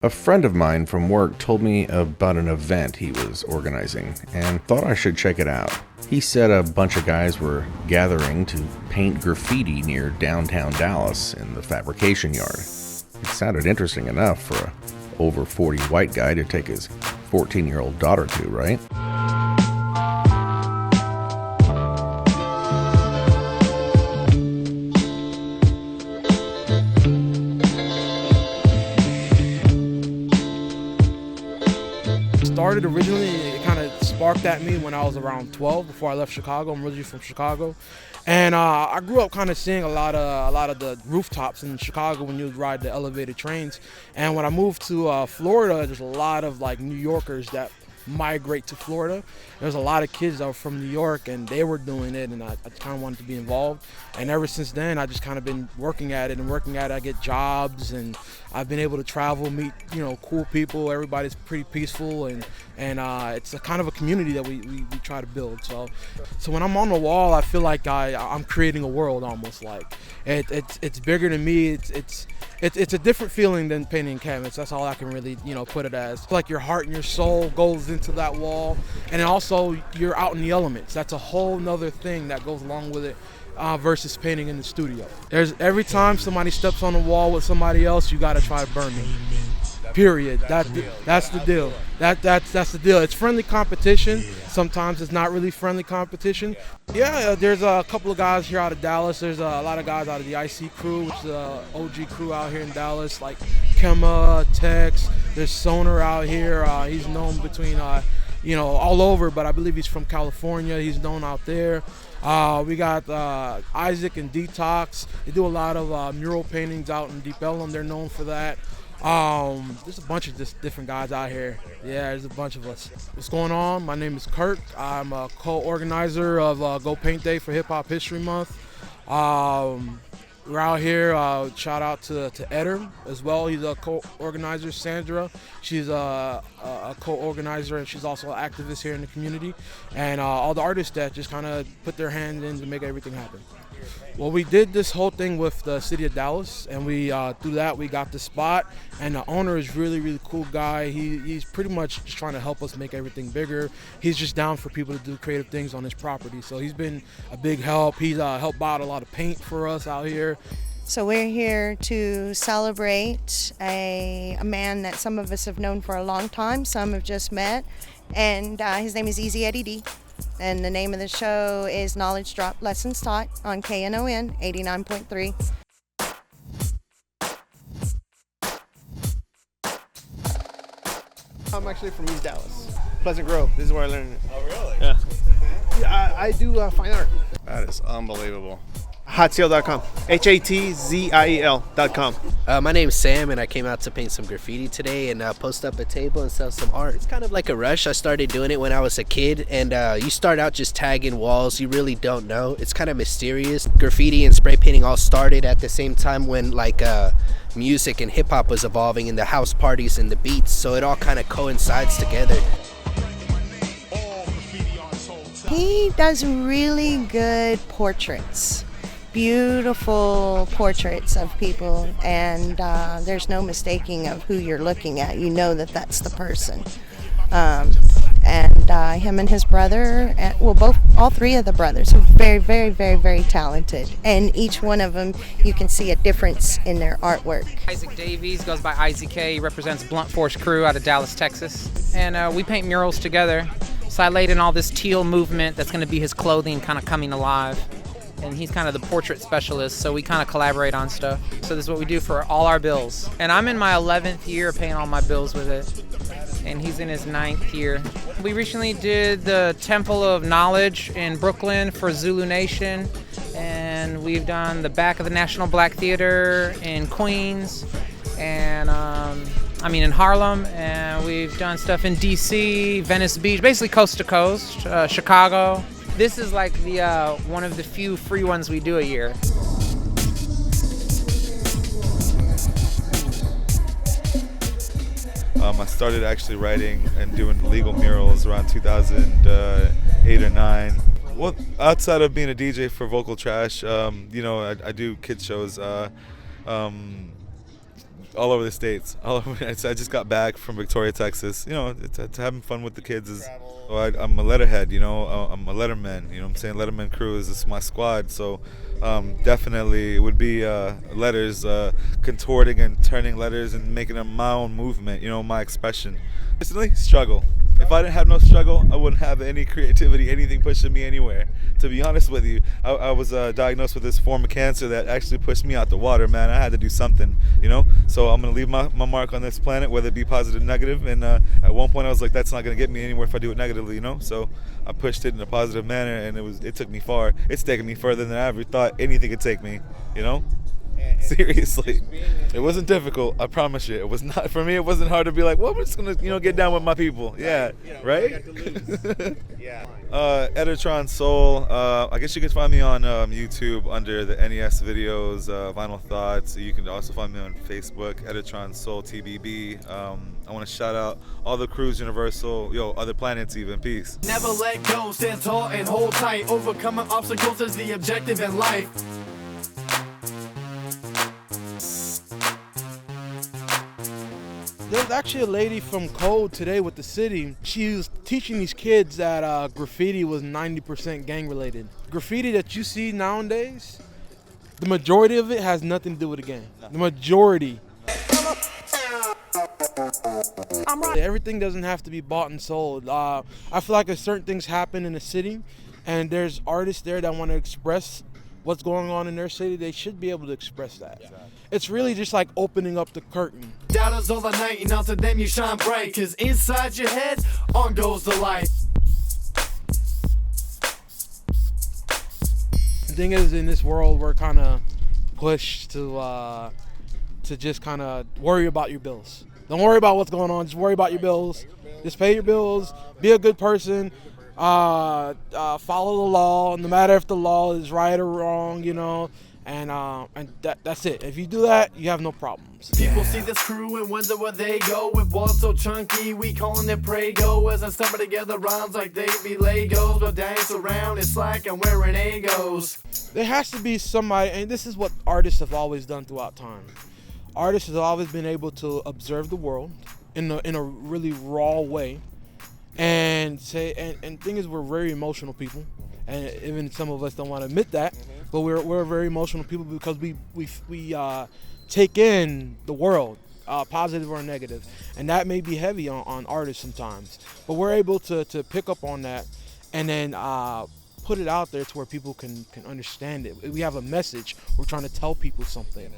A friend of mine from work told me about an event he was organizing and thought I should check it out. He said a bunch of guys were gathering to paint graffiti near downtown Dallas in the Fabrication yard. It sounded interesting enough for a over 40 white guy to take his 14-year-old daughter to, right? Started originally, it kind of sparked at me when I was around 12 before I left Chicago. I'm originally from Chicago, and I grew up kind of seeing a lot of the rooftops in Chicago when you would ride the elevated trains. And when I moved to Florida, there's a lot of like New Yorkers that migrate to Florida. There's a lot of kids that were from New York and they were doing it, and I kind of wanted to be involved. And ever since then, I just kind of been working at it. I get jobs, and I've been able to travel, meet cool people. Everybody's pretty peaceful, and it's a kind of a community that we try to build. So when I'm on the wall, I feel like I'm creating a world almost. Like it's bigger than me. It's a different feeling than painting canvas. That's all I can really put it as. Like your heart and your soul goes into that wall, and then also you're out in the elements. That's a whole nother thing that goes along with it. Versus painting in the studio. Every time somebody steps on the wall with somebody else, you gotta try to burn them. Period. That's the deal. That's the deal. It's friendly competition. Sometimes it's not really friendly competition. Yeah, there's a couple of guys here out of Dallas. There's a lot of guys out of the IC crew, which is the OG crew out here in Dallas, like Kemma, Tex. There's Soner out here. He's known between all over, but I believe he's from California. He's known out there. We got Isaac and Detox. They do a lot of mural paintings out in Deep Ellum. They're known for that. There's a bunch of different guys out here. Yeah, there's a bunch of us. What's going on? My name is Kirk. I'm a co-organizer of Go Paint Day for Hip Hop History Month. We're out here. Shout out to Eder as well. He's a co-organizer. Sandra, she's a co-organizer, and she's also an activist here in the community. And all the artists that just kind of put their hand in to make everything happen. Well, we did this whole thing with the city of Dallas, and we through that we got the spot. And the owner is really cool guy. He's pretty much just trying to help us make everything bigger. He's just down for people to do creative things on his property. So he's been a big help. He's helped buy a lot of paint for us out here. So we're here to celebrate a man that some of us have known for a long time, some have just met, and his name is IZK. And the name of the show is Knowledge Drop Lessons Taught on KNON 89.3. I'm actually from East Dallas, Pleasant Grove. This is where I learned it. Oh, really? Yeah, I do fine art. That is unbelievable. Hatzil.com. HATZIEL.com. My name's Sam, and I came out to paint some graffiti today and post up a table and sell some art. It's kind of like a rush. I started doing it when I was a kid, and you start out just tagging walls. You really don't know. It's kind of mysterious. Graffiti and spray painting all started at the same time when music and hip hop was evolving, and the house parties and the beats, so it all kind of coincides together. He does really good portraits. Beautiful portraits of people, and there's no mistaking of who you're looking at. You know that that's the person. And him and his brother, all three of the brothers are very talented, and each one of them you can see a difference in their artwork. IZK Davies goes by IZK. He represents Blunt Force Crew out of Dallas, Texas, and we paint murals together. So I laid in all this teal movement that's going to be his clothing kind of coming alive. And he's kind of the portrait specialist, so we kind of collaborate on stuff. So this is what we do for all our bills. And I'm in my 11th year painting all my bills with it. And he's in his 9th year. We recently did the Temple of Knowledge in Brooklyn for Zulu Nation. And we've done the back of the National Black Theater in Queens. And in Harlem. And we've done stuff in DC, Venice Beach, basically coast to coast, Chicago. This is like the one of the few free ones we do a year. I started actually writing and doing legal murals around 2008 or 9. Well, outside of being a DJ for Vocal Trash, I do kids shows. All over the states. I just got back from Victoria, Texas. You know, it's having fun with the kids. I'm a letterhead, you know. I'm a letterman. You know what I'm saying? Letterman crew is my squad. So definitely it would be letters, contorting and turning letters and making them my own movement, you know, my expression. Personally, struggle. If I didn't have no struggle, I wouldn't have any creativity, anything pushing me anywhere. To be honest with you, I was diagnosed with this form of cancer that actually pushed me out the water, man. I had to do something, you know? So I'm going to leave my mark on this planet, whether it be positive or negative. And at one point I was like, that's not going to get me anywhere if I do it negatively, you know? So I pushed it in a positive manner, and it took me far. It's taken me further than I ever thought anything could take me, you know? Seriously, it wasn't difficult. I promise you, it was not for me. It wasn't hard to be like, well, we're just gonna, you know, get down with my people. Yeah, right. Eder Soul. I guess you can find me on YouTube under the NES videos, Vinyl Thoughts. You can also find me on Facebook, Eder Soul TBB. I want to shout out all the crews, Universal, other planets even. Peace. Never let go, stand tall and hold tight. Overcoming obstacles is the objective in life. There was actually a lady from Code today with the city. She was teaching these kids that graffiti was 90% gang related. Graffiti that you see nowadays, the majority of it has nothing to do with the gang. The majority. Everything doesn't have to be bought and sold. I feel like if certain things happen in the city and there's artists there that want to express what's going on in their city, they should be able to express that. Yeah. It's really just like opening up the curtain. Doubters overnight, and out to them you shine bright, cause inside your head, on goes the light. The thing is, in this world, we're kind of pushed to just kind of worry about your bills. Don't worry about what's going on, just worry about your bills. Just pay your bills, be a good person, follow the law, no matter if the law is right or wrong, you know. And that's it. If you do that, you have no problems. People see this crew and wonder where they go. With walls so chunky, we calling it Prego. As I stumble together rhymes like they be Legos. But dance around, it's like I'm wearing Egos. There has to be somebody, and this is what artists have always done throughout time. Artists have always been able to observe the world in a really raw way. And thing is, we're very emotional people. And even some of us don't want to admit that, but we're very emotional people because we take in the world, positive or negative, and that may be heavy on artists sometimes. But we're able to pick up on that, and then put it out there to where people can understand it. We have a message. We're trying to tell people something.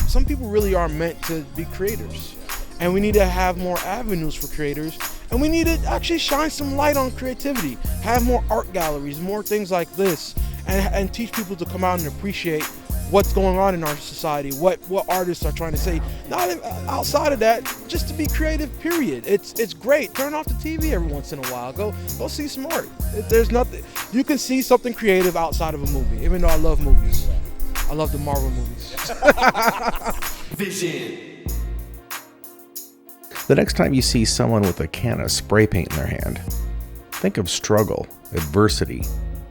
Some people really are meant to be creators, and we need to have more avenues for creators, and we need to actually shine some light on creativity, have more art galleries, more things like this, and teach people to come out and appreciate what's going on in our society, what artists are trying to say. Not outside of that, just to be creative, period. It's great. Turn off the TV every once in a while. Go see some art. There's nothing, you can see something creative outside of a movie, even though I love movies. I love the Marvel movies. Vision. The next time you see someone with a can of spray paint in their hand, think of struggle, adversity,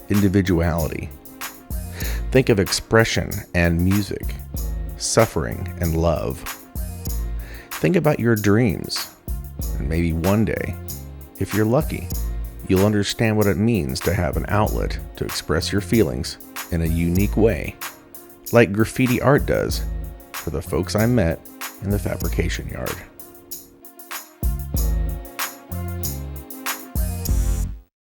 individuality. Think of expression and music, suffering and love. Think about your dreams, and maybe one day, if you're lucky, you'll understand what it means to have an outlet to express your feelings in a unique way, like graffiti art does for the folks I met in the Fabrication yard.